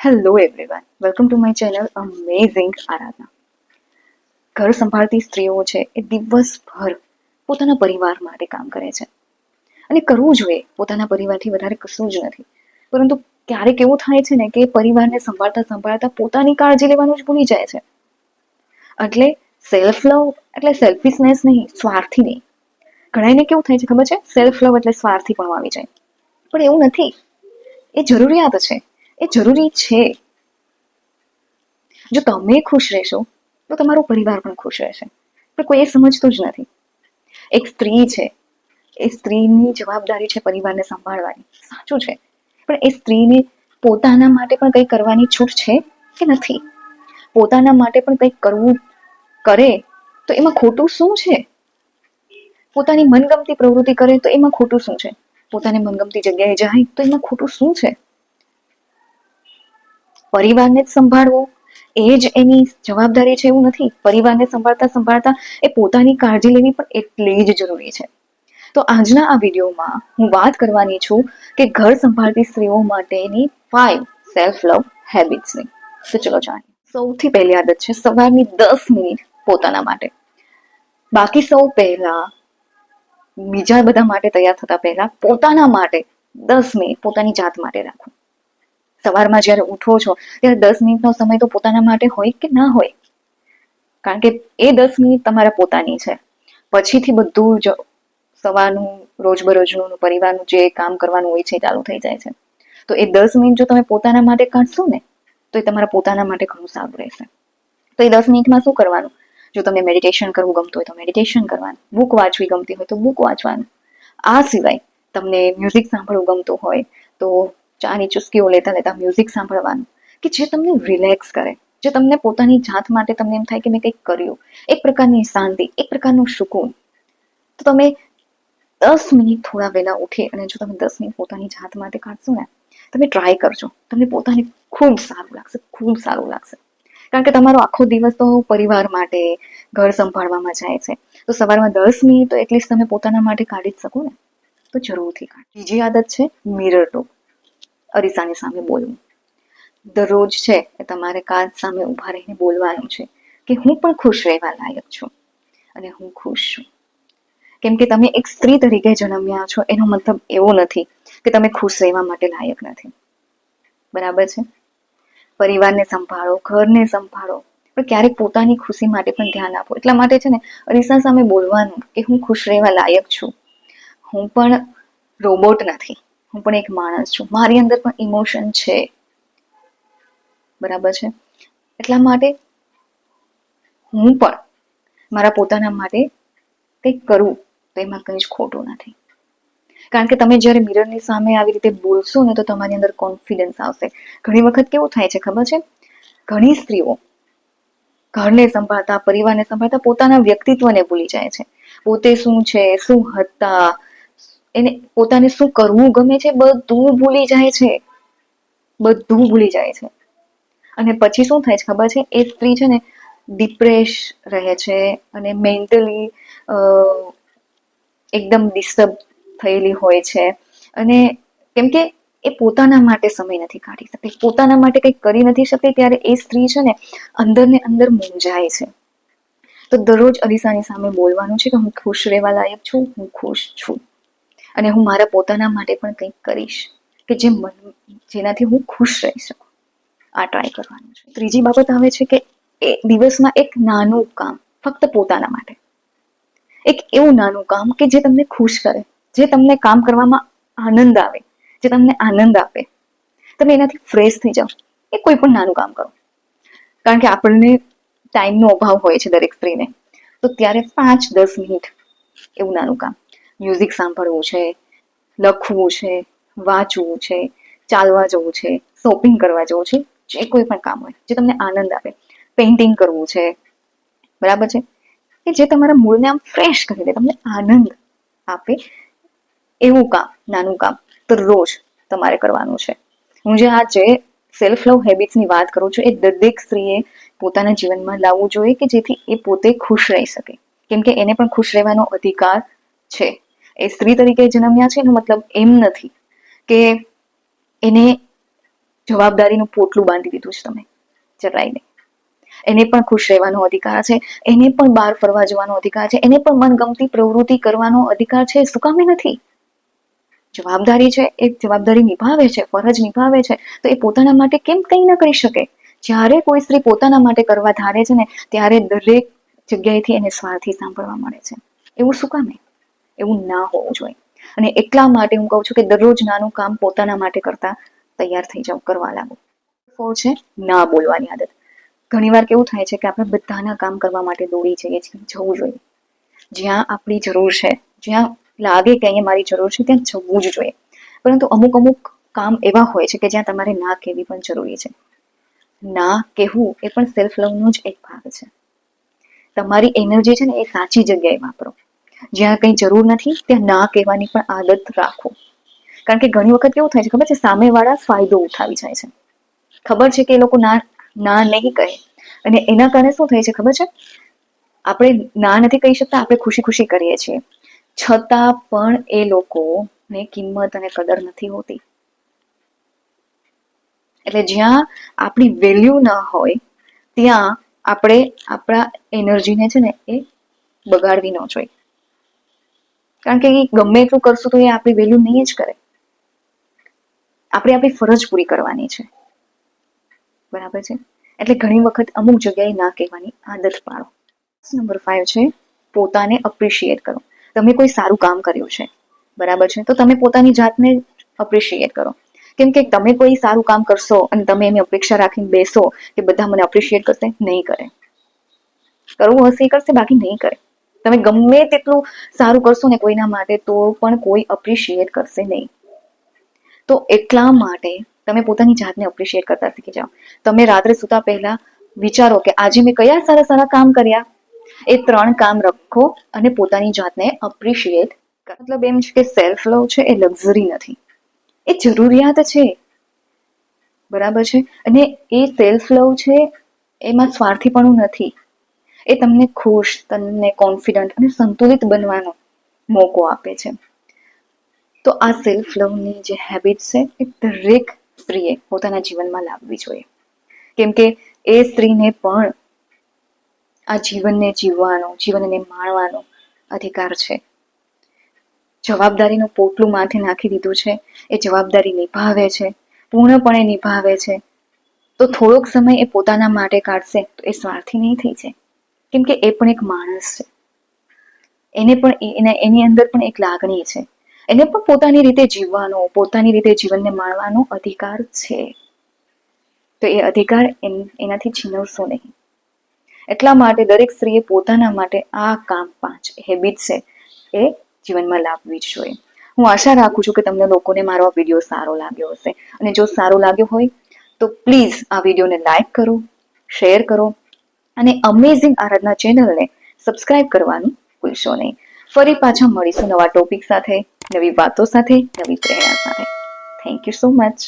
Hello everyone, welcome to my channel amazing Aradhana. ઘર સંભાળતી સ્ત્રીઓ છે એ દિવસભર પોતાના પરિવાર માટે કામ કરે છે અને કરવું જોઈએ. પોતાના પરિવારથી વધારે કશું જ નથી. પરંતુ ક્યારેક એવું થાય છે ને કે પરિવારને સંભાળતા સંભાળતા પોતાની કાળજી લેવાનું જ ભૂલી જાય છે. એટલે સેલ્ફ લવ એટલે સેલ્ફિશનેસ નહીં, સ્વાર્થી નહીં. ઘણાને કેવું થાય છે ખબર છે, સેલ્ફ લવ એટલે સ્વાર્થી પણ આવી જાય. પણ એવું નથી. એ જરૂરિયાત છે, એ જરૂરી છે. જો તમે ખુશ રહેશો તો તમારો પરિવાર પણ ખુશ રહેશે. પણ કોઈ એ સમજતું જ નથી. એક સ્ત્રી છે, એ સ્ત્રીની જવાબદારી છે પરિવારને સંભાળવાની, સાચું છે. પણ એ સ્ત્રીને પોતાના માટે પણ કંઈ કરવાની છૂટ છે કે નથી? પોતાના માટે પણ કંઈક કરવું કરે તો એમાં ખોટું શું છે? પોતાની મનગમતી પ્રવૃત્તિ કરે તો એમાં ખોટું શું છે? પોતાને મનગમતી જગ્યાએ જાય તો એમાં ખોટું શું છે? પરિવારને જ સંભાળવો એ જ એની જવાબદારી છે એવું નથી. પરિવારને સંભાળતા સંભાળતા એ પોતાની કાળજી લેવી પણ એટલી જ જરૂરી છે. તો આજના આ વિડીયોમાં હું વાત કરવાની છું કે ઘર સંભાળતી સ્ત્રીઓ માટેની 5 સેલ્ફ લવ હેબિટ્સની. તો ચલો જાણીએ. સૌથી પહેલી આદત છે સવારની 10 મિનિટ પોતાના માટે. બાકી સૌ પહેલા, બીજા બધા માટે તૈયાર થતા પહેલા પોતાના માટે 10 મિનિટ પોતાની જાત માટે રાખો. સવારમાં જ્યારે ઉઠો છો ત્યારે 10 મિનિટનો સમય તો પોતાના માટે હોય કે ના હોય? કારણ કે એ 10 મિનિટ તમારા પોતાની છે. પછીથી બધું જ સવારનું રોજબરોજનું પરિવારનું જે કામ કરવાનું હોય છે ચાલુ થઈ જાય છે. તો એ 10 મિનિટ જો તમે પોતાના માટે કાઢશો ને તો એ તમારા પોતાના માટે ઘણું સારું રહેશે. તો એ 10 મિનિટમાં શું કરવાનું? જો તમને મેડિટેશન કરવું ગમતું હોય તો મેડિટેશન કરવાનું, બુક વાંચવી ગમતી હોય તો બુક વાંચવાનું. આ સિવાય તમને મ્યુઝિક સાંભળવું ગમતું હોય તો ચાની ચુસ્કીઓ લેતા લેતા મ્યુઝિક સાંભળવાનું, કે જે તમને રિલેક્સ કરે, જે તમને પોતાની જાત માટે તમને એમ થાય કે મેં કંઈક કર્યું, એક પ્રકારની શાંતિ, એક પ્રકારનું સુકૂન. તો તમે 10 મિનિટ થોડા વહેલા ઉઠી અને જો તમે 10 મિનિટ પોતાની જાત માટે કાઢશો ને, તમે ટ્રાય કરજો, તમને પોતાને ખૂબ સારું લાગશે, ખૂબ સારું લાગશે. કારણ કે તમારો આખો દિવસ તો પરિવાર માટે, ઘર સંભાળવામાં જાય છે. તો સવારમાં 10 મિનિટ તો એટલીસ્ટ તમે પોતાના માટે કાઢી જ શકો ને. તો જરૂરથી કાઢો. બીજી આદત છે મિરર ટોક, અરીસાની સામે બોલવું. દરરોજ છે એ તમારે કાચ સામે ઊભા રહીને બોલવાનું છે કે હું પણ ખુશ રહેવા લાયક છું અને હું ખુશ છું. કેમ કે તમે એક સ્ત્રી તરીકે જન્મ્યા છો એનો મતલબ એવો નથી કે તમે ખુશ રહેવા માટે લાયક નથી. બરાબર છે? પરિવારને સંભાળો, ઘરને સંભાળો, પણ ક્યારેક પોતાની ખુશી માટે પણ ધ્યાન આપો. એટલા માટે છે ને અરીસા સામે બોલવાનું કે હું ખુશ રહેવા લાયક છું, હું પણ રોબોટ નથી, હું પણ એક માણસ છું, મારી અંદર પણ ઇમોશન છે. બરાબર છે? એટલા માટે હું પણ મારા પોતાના માટે કંઈક કરું તો એમાં કંઈ જ ખોટું નથી. કારણ કે તમે જ્યારે મિરરની સામે આવી રીતે બોલશો ને તો તમારી અંદર કોન્ફિડન્સ આવશે. ઘણી વખત કેવું થાય છે ખબર છે, ઘણી સ્ત્રીઓ ઘરને સંભાળતા, પરિવારને સંભાળતા પોતાના વ્યક્તિત્વને ભૂલી જાય છે. પોતે શું છે, શું હતા, એને પોતાને શું કરવું ગમે છે, બધું ભૂલી જાય છે. બધું ભૂલી જાય છે. અને પછી શું થાય છે ખબર છે, એ સ્ત્રી છે ને ડિપ્રેસ રહે છે અને મેન્ટલી એકદમ ડિસ્ટર્બ થયેલી હોય છે. અને કેમ કે એ પોતાના માટે સમય નથી કાઢી શકતી, પોતાના માટે કંઈક કરી નથી શકતી, ત્યારે એ સ્ત્રી છે ને અંદર ને અંદર મૂંઝાય છે. તો દરરોજ અરીસાની સામે બોલવાનું છે કે હું ખુશ રહેવા લાયક છું, હું ખુશ છું અને હું મારા પોતાના માટે પણ કંઈક કરીશ કે જેનાથી હું ખુશ રહી શકું. આ ટ્રાય કરવાનું છે. ત્રીજી બાબત આવે છે કે એ દિવસમાં એક નાનું કામ ફક્ત પોતાના માટે, એક એવું નાનું કામ કે જે તમને ખુશ કરે, જે તમને કામ કરવામાં આનંદ આવે, જે તમને આનંદ આપે, તમે એનાથી ફ્રેશ થઈ જાઓ. એ કોઈ પણ નાનું કામ કરો. કારણ કે આપણને ટાઈમનો અભાવ હોય છે દરેક સ્ત્રીને, તો ત્યારે 5-10 મિનિટ એવું નાનું કામ, મ્યુઝિક સાંભળવું છે, લખવું છે, વાંચવું છે, ચાલવા જવું છે, શોપિંગ કરવા જવું છે, જે કોઈ પણ કામ હોય જે તમને આનંદ આપે, પેઇન્ટિંગ કરવું છે. બરાબર છે? કે જે તમારા મૂડને આમ ફ્રેશ કરી દે, તમને આનંદ આપે, એવું કામ, નાનું કામ દરરોજ તમારે કરવાનું છે. હું જે આ જે સેલ્ફ લવ હેબિટ્સની વાત કરું છું એ દરેક સ્ત્રીએ પોતાના જીવનમાં લાવવું જોઈએ કે જેથી એ પોતે ખુશ રહી શકે. કેમ કે એને પણ ખુશ રહેવાનો અધિકાર છે. એ સ્ત્રી તરીકે જન્મ્યા છે એનો મતલબ એમ નથી કે એને જવાબદારીનું પોટલું બાંધી દીધું છે તમે, જરાય નહીં. એને પણ ખુશ રહેવાનો અધિકાર છે, એને પણ બહાર ફરવા જવાનો અધિકાર છે, એને પણ મનગમતી પ્રવૃત્તિ કરવાનો અધિકાર છે. શું કામે નથી? જવાબદારી છે, એ જવાબદારી નિભાવે છે, ફરજ નિભાવે છે, તો એ પોતાના માટે કેમ કંઈ ન કરી શકે? જ્યારે કોઈ સ્ત્રી પોતાના માટે કરવા ધારે છે ને, ત્યારે દરેક જગ્યાએથી એને સ્વાર્થી સાંભળવા મળે છે. એવું શું કામે? એવું ના હોવું જોઈએ. અને એટલા માટે હું કહું છું કે દરરોજ નાનું કામ પોતાના માટે કરતા તૈયાર થઈ જાવ, કરવા લાગો. 4 છે ના બોલવાની આદત. ઘણીવાર કેવું થાય છે કે આપણે બધાના કામ કરવા માટે દોડી જઈએ છીએ. જવું જોઈએ જ્યાં આપણી જરૂર છે, જ્યાં લાગે કે અહીંયા મારી જરૂર છે ત્યાં જવું જ જોઈએ. પરંતુ અમુક કામ એવા હોય છે કે જ્યાં તમારે ના કહેવી પણ જરૂરી છે. ના કહેવું એ પણ સેલ્ફ લવનો જ એક ભાગ છે. તમારી એનર્જી છે ને એ સાચી જગ્યાએ વાપરો. જ્યાં કંઈ જરૂર નથી ત્યાં ના કહેવાની પણ આદત રાખો. કારણ કે ઘણી વખત કેવું થાય છે ખબર છે, સામેવાળા ફાયદો ઉઠાવી જાય છે. ખબર છે કે એ લોકો ના નહીં કહે, અને એના કારણે શું થાય છે ખબર છે, આપણે ના નથી કહી શકતા, આપણે ખુશી ખુશી કરીએ છીએ, છતાં પણ એ લોકોને કિંમત અને કદર નથી હોતી. એટલે જ્યાં આપણી વેલ્યુ ન હોય ત્યાં આપણે આપણા એનર્જીને છે ને એ બગાડવી ન જોઈએ. કારણ કે એ ગમે એટલું કરશું તો એ આપણી વેલ્યુ નહીં જ કરે. આપણે આપણી ફરજ પૂરી કરવાની છે, બરાબર છે? એટલે ઘણી વખત અમુક જગ્યાએ ના કહેવાની આદત પાડો. નંબર 5 છે પોતાને અપ્રિશિએટ કરો. તમે કોઈ સારું કામ કર્યું છે, બરાબર છે, તો તમે પોતાની જાતને અપ્રિશિએટ કરો. કેમ કે તમે કોઈ સારું કામ કરશો અને તમે એની અપેક્ષા રાખીને બેસો કે બધા મને અપ્રિશિએટ કરશે, નહીં કરે. કરવું હશે એ કરશે, બાકી નહીં કરે. તમે ગમે તેટલું સારું કરશો ને કોઈના માટે તો પણ કોઈ અપ્રિશિએટ કરશે નહીં. તો એટલા માટે તમે પોતાની જાતને અપ્રિશિએટ કરતા શીખી જાઓ. તમે રાત્રે સૂતા પહેલા વિચારો કે આજે મેં કયા સારા સારા કામ કર્યા. એ 3 કામ રાખો અને પોતાની જાતને અપ્રિશિએટ. મતલબ એમ છે કે સેલ્ફ લવ છે એ લક્ઝરી નથી, એ જરૂરિયાત છે, બરાબર છે? અને એ સેલ્ફ લવ છે એમાં સ્વાર્થીપણું નથી. એ તમને ખુશ, તમને કોન્ફિડન્ટ અને સંતુલિત બનવાનો મોકો આપે છે. તો આ સેલ્ફ લવની જે હેબિટ છે એ દરેક સ્ત્રીએ પોતાના જીવનમાં લાવવી જોઈએ. કેમ કે એ સ્ત્રીને પણ આ જીવનને જીવવાનો, જીવનને માણવાનો અધિકાર છે. જવાબદારીનું પોટલું માથે નાખી દીધું છે, એ જવાબદારી નિભાવે છે, પૂર્ણપણે નિભાવે છે. તો થોડોક સમય એ પોતાના માટે કાઢશે તો એ સ્વાર્થી નહીં થઈ જાય. કેમ કે એ પણ એક માણસ છે, એને પણ એની અંદર પણ એક લાગણી છે, એને પણ પોતાની રીતે જીવવાનો, પોતાની રીતે જીવનને માણવાનો અધિકાર છે. તો એ અધિકાર એનાથી છીનવશો નહીં. એટલા માટે દરેક સ્ત્રીએ પોતાના માટે આ કામ 5 હેબિટ છે એ જીવનમાં લાવવી જ જોઈએ. હું આશા રાખું છું કે તમને લોકોને મારો આ વિડીયો સારો લાગ્યો હશે, અને જો સારો લાગ્યો હોય તો પ્લીઝ આ વિડીયોને લાઈક કરો, શેર કરો, અને અમેઝિંગ આરાધના ચેનલને સબસ્ક્રાઇબ કરવાનું ભૂલશો નહીં. ફરી પાછા મળીશું નવા ટોપિક સાથે, નવી વાતો સાથે, નવી પ્રેરણા સાથે. Thank you so much.